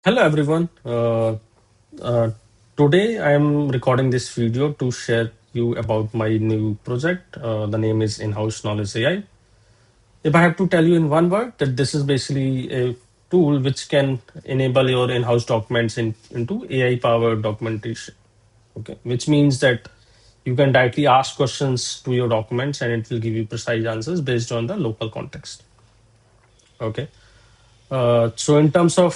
Hello everyone. Uh, Today I am recording this video to share you about my new project. The name is InHouse Knowledge AI. If I have to tell you in one word, that this is basically a tool which can enable your in-house documents into AI-powered documentation. Okay, which means that you can directly ask questions to your documents and it will give you precise answers based on the local context. Okay. So in terms of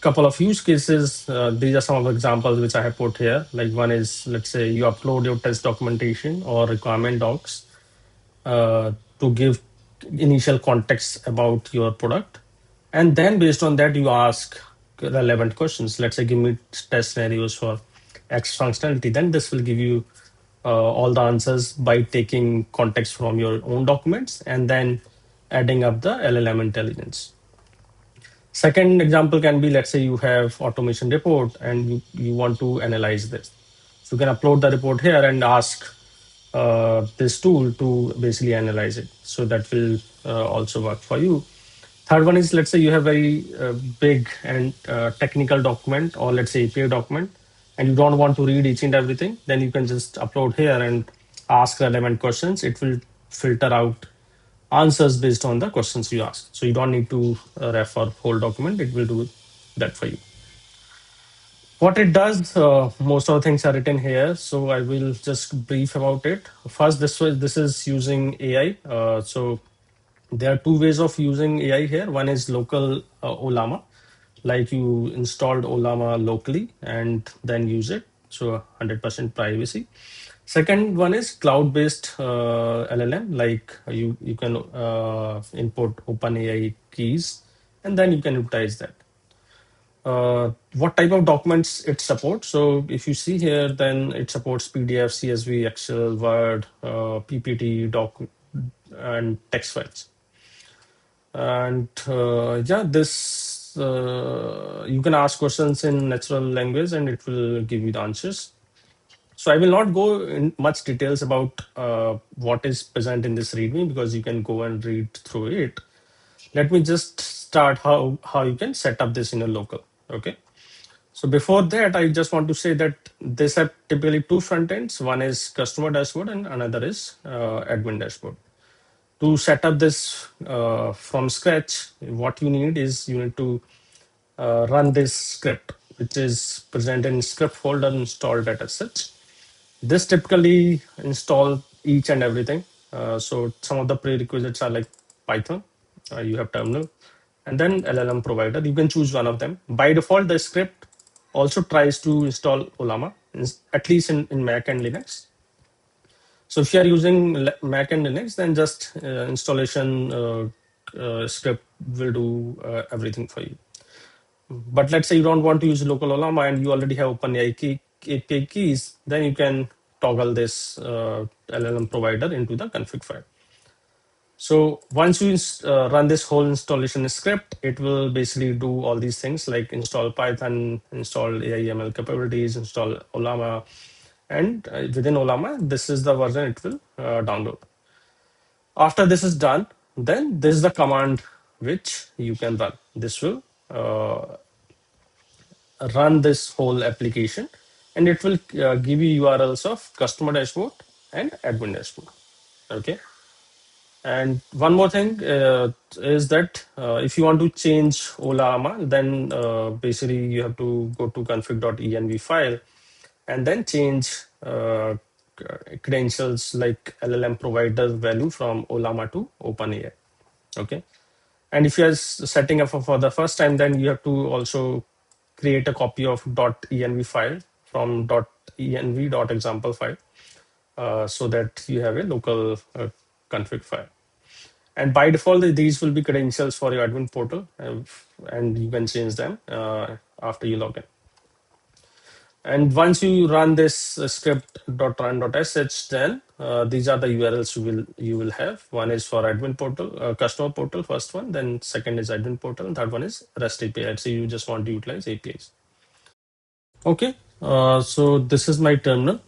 couple of use cases, these are some of the examples which I have put here. Like one is, let's say you upload your test documentation or requirement docs to give initial context about your product. And then based on that, you ask relevant questions. Let's say, give me test scenarios for X functionality. Then this will give you all the answers by taking context from your own documents and then adding up the LLM intelligence. Second example can be, let's say you have automation report and you want to analyze this. So you can upload the report here and ask this tool to basically analyze it. So that will also work for you. Third one is, let's say you have very big and technical document, or let's say API document, and you don't want to read each and everything, then you can just upload here and ask relevant questions. It will filter out answers based on the questions you ask. So you don't need to refer whole document. It will do that for you. What it does, most of the things are written here. So I will just brief about it. First, this is using AI. So there are two ways of using AI here. One is local Ollama, like you installed Ollama locally and then use it. So 100% privacy. Second one is cloud-based LLM, like you can input OpenAI keys and then you can utilize that. What type of documents it supports? So if you see here, then it supports PDF, CSV, Excel, Word, PPT, doc, and text files. And yeah, this you can ask questions in natural language and it will give you the answers. So I will not go in much details about what is present in this README because you can go and read through it. Let me just start how you can set up this in a local. Okay. So before that, I just want to say that this have typically two front ends. One is customer dashboard and another is admin dashboard. To set up this from scratch, what you need is you need to run this script, which is present in script folder installed at as such. This typically install each and everything. So some of the prerequisites are like Python, you have terminal, and then LLM provider. You can choose one of them. By default, the script also tries to install Ollama, at least in Mac and Linux. So if you are using Mac and Linux, then just installation script will do everything for you. But let's say you don't want to use local Ollama and you already have OpenAI API keys, then you can toggle this LLM provider into the config file. So once you run this whole installation script, it will basically do all these things like install Python, install AI/ML capabilities, install Ollama, and within Ollama, this is the version it will download. After this is done, then this is the command which you can run. This will run this whole application and it will give you URLs of customer dashboard and admin dashboard. Okay. And one more thing is that if you want to change Ollama, then basically you have to go to config.env file and then change credentials like LLM provider value from Ollama to OpenAI. Okay. And if you are setting up for the first time, then you have to also create a copy of .env file from .env.example file so that you have a local config file. And by default, these will be credentials for your admin portal, and you can change them after you log in. And once you run this script.run.sh, then these are the URLs you will have. One is for admin portal, customer portal, first one. Then second is admin portal, and third one is REST API. So you just want to utilize APIs. Okay, so this is my terminal,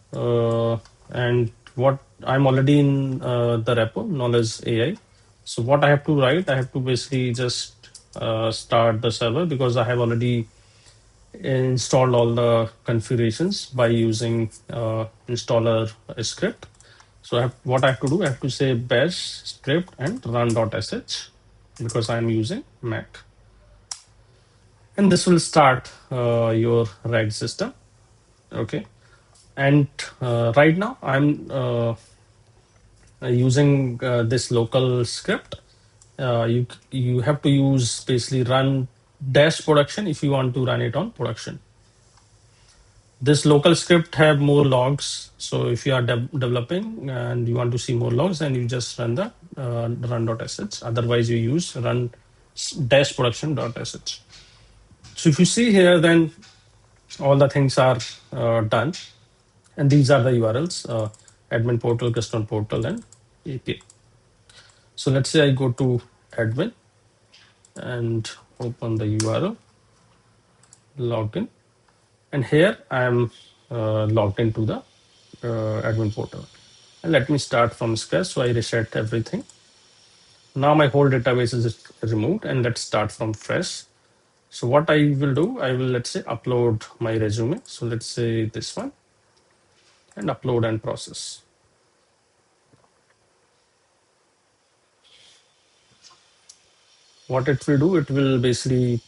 and what I'm already in the repo knowledge AI. So what I have to write, I have to basically just start the server because I have already installed all the configurations by using installer script. So what I have to do, I have to say bash script and run.sh because I'm using Mac. And this will start your RAG system. Okay. And right now I'm using this local script. You have to use basically run dash production if you want to run it on production. This local script have more logs. So if you are developing and you want to see more logs, then you just run the run.sh. Otherwise, you use run dash production.sh. So if you see here, then all the things are done. And these are the URLs, admin portal, customer portal, and API. So let's say I go to admin and open the URL, login. And here I am logged into the admin portal. And let me start from scratch. So I reset everything. Now my whole database is removed and let's start from fresh. So what I will do, I will, let's say, upload my resume. So let's say this one and upload and process. What it will do, it will basically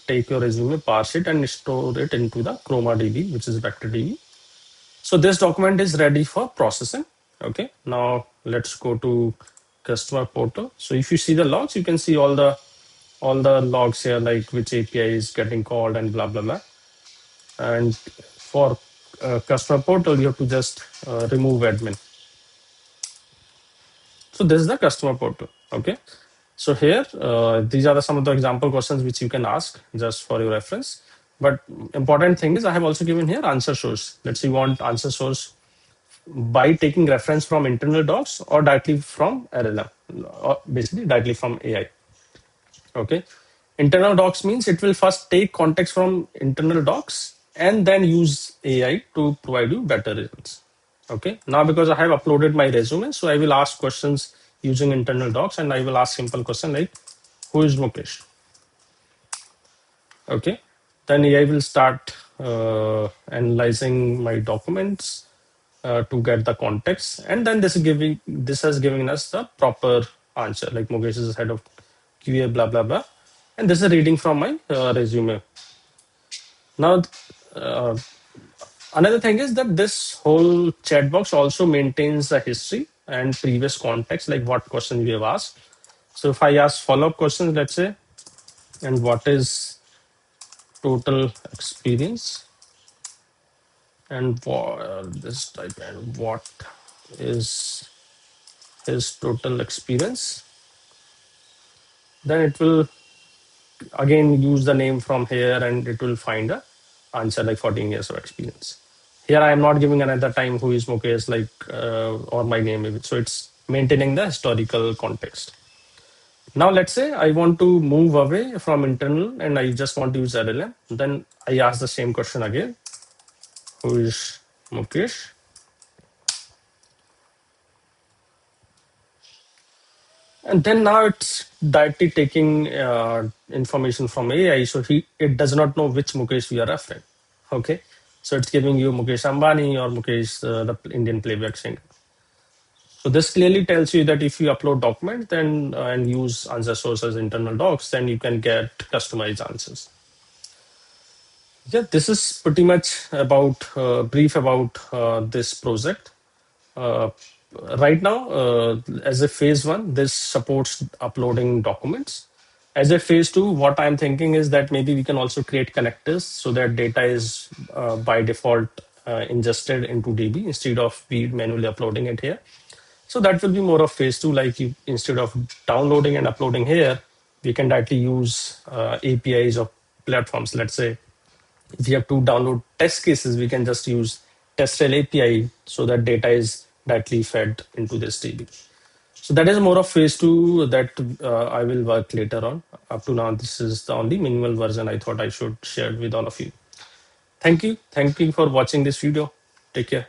take your resume, parse it and store it into the Chroma DB, which is vector DB. So this document is ready for processing. Okay, now let's go to customer portal. So if you see the logs, you can see all the logs here, like which API is getting called and blah blah blah. And for customer portal, you have to just remove admin. So this is the customer portal. Okay, so here these are some of the example questions which you can ask just for your reference. But important thing is I have also given here answer source. Let's say you want answer source by taking reference from internal docs or directly from LLM, or basically directly from AI. Okay. Internal docs means it will first take context from internal docs and then use AI to provide you better results. Okay. Now, because I have uploaded my resume, so I will ask questions using internal docs and I will ask simple question like, who is Mukesh? Okay. Then AI will start analyzing my documents to get the context, and then this has given us the proper answer. Like Mukesh is head of QA, blah blah blah, and this is a reading from my resume. Now, uh, another thing is that this whole chat box also maintains the history and previous context, like what question we have asked. So if I ask follow-up questions, let's say, and what is total experience, and this type, and what is his total experience, then it will again use the name from here and it will find a answer like 14 years of experience. Here I am not giving another time who is Mukesh, like or my name. So it's maintaining the historical context. Now let's say I want to move away from internal and I just want to use LLM. Then I ask the same question again. Who is Mukesh? And then now it's directly taking information from AI, so it does not know which Mukesh we are referring. Okay, so it's giving you Mukesh Ambani or Mukesh, the Indian playback singer. So this clearly tells you that if you upload document then and use answer source as internal docs, then you can get customized answers. Yeah, this is pretty much about brief about this project. Uh, right now, as a phase one, this supports uploading documents. As a phase two, what I'm thinking is that maybe we can also create connectors so that data is by default ingested into DB instead of we manually uploading it here. So that will be more of phase two, like you, instead of downloading and uploading here, we can directly use APIs of platforms. Let's say if you have to download test cases, we can just use TestRail API so that data is directly fed into this DB. So that is more of phase two that I will work later on. Up to now, this is the only minimal version I thought I should share with all of you. Thank you. Thank you for watching this video. Take care.